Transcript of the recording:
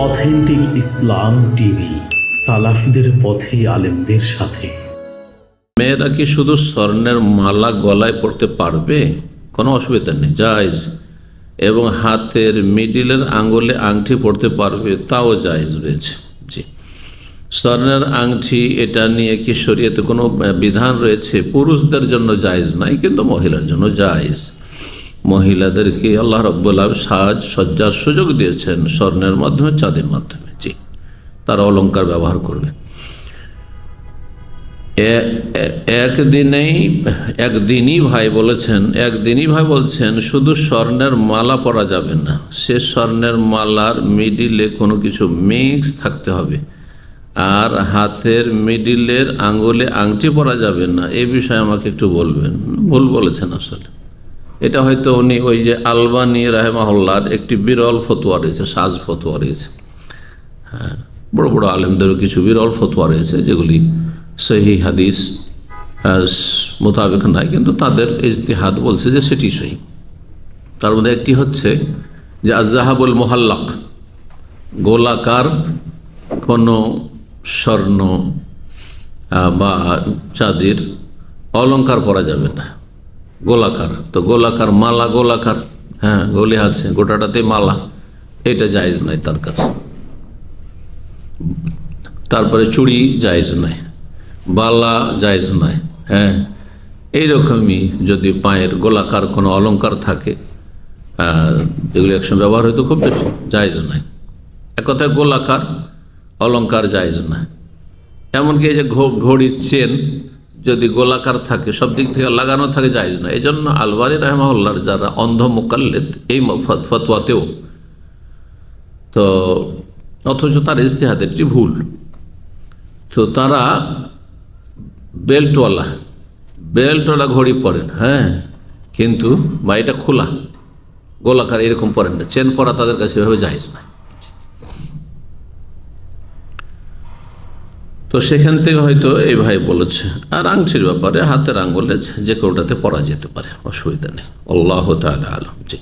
Authentic ইসলাম TV, সালাফদের পথে আলেমদের সাথে। মেয়েরা কি শুধু স্বর্ণের মালা গলায় পড়তে পারবে? কোনো অসুবিধা নেই, জায়েজ। এবং হাতের মিডিলের আঙ্গুলে আংটি পড়তে পারবে, তাও জায়েজ রয়েছে। জি, স্বর্ণের আংটি এটা নিয়ে কি শরীয়তে কোনো বিধান রয়েছে? পুরুষদের জন্য জায়েজ নাই, কিন্তু মহিলার জন্য জায়েজ। মহিলাদেরকে আল্লাহ রাব্বুল আলামিন সাজ সজ্জার সুযোগ দিয়েছেন স্বর্ণের মাধ্যমে, চাঁদের মাধ্যমে। জি, তারা অলংকার ব্যবহার করবে। একদিনই ভাই বলছেন শুধু স্বর্ণের মালা পরা যাবে না, সে স্বর্ণের মালার মিডিলে কোনো কিছু মিক্স থাকতে হবে, আর হাতের মিডিলের আঙ্গুলে আংটি পরা যাবে না। এই বিষয়ে আমাকে একটু বলবেন। ভুল বলেছেন আসলে। এটা হয়তো উনি ওই যে আলবানী রাহেমাহুল্লাহর একটি বিরল ফতোয়া রয়েছে, সাজ ফতোয়া রয়েছে। হ্যাঁ, বড় বড় আলেমদেরও কিছু বিরল ফতোয়া রয়েছে যেগুলি সহি হাদিস মোতাবেক নাই, কিন্তু তাদের ইজতিহাদ বলছে যে সেটি সহি। তার মধ্যে একটি হচ্ছে যে আযহাবুল মুহাল্লাক, গোলাকার কোনো স্বর্ণ বা চাঁদির অলংকার পরা যাবে না। গোলাকার তো গোলাকার মালা, গোলাকার হ্যাঁ গলি আছে, গোটাটাতে মালা, এটা জায়েজ নাই তার কাছে। তারপরে চুড়ি জায়েজ নাই, বালা জায়েজ নাই। হ্যাঁ, এইরকমই যদি পায়ের গোলাকার কোনো অলংকার থাকে, এগুলি একসঙ্গে ব্যবহার হয়তো খুব বেশি, জায়েজ নাই। এক কথায় গোলাকার অলংকার জায়েজ না। এমনকি এই যে ঘড়ির চেন যদি গোলাকার থাকে, সব দিক থেকে লাগানো থাকে, জায়েজ না। এই জন্য আলবানী রাহমাহুল্লাহর যারা অন্ধ মুকাল্লিদ এই ফতোয়াতেও, তো অথচ তার ইজতিহাদেরটি ভুল, তো তারা বেল্টওয়ালা ঘড়ি পরেন। হ্যাঁ, কিন্তু বা এটা খোলা গোলাকার এরকম পরেন না, চেন পরা তাদের কাছে এভাবে জায়েজ না। তো সেখান থেকে হয়তো এই ভাই বলেছে। আর আংটির ব্যাপারে হাতের আঙ্গুলে যে কোটাতে পরা যেতে পারে, অসুবিধা নেই। আল্লাহু তাআলা আলাম। জি।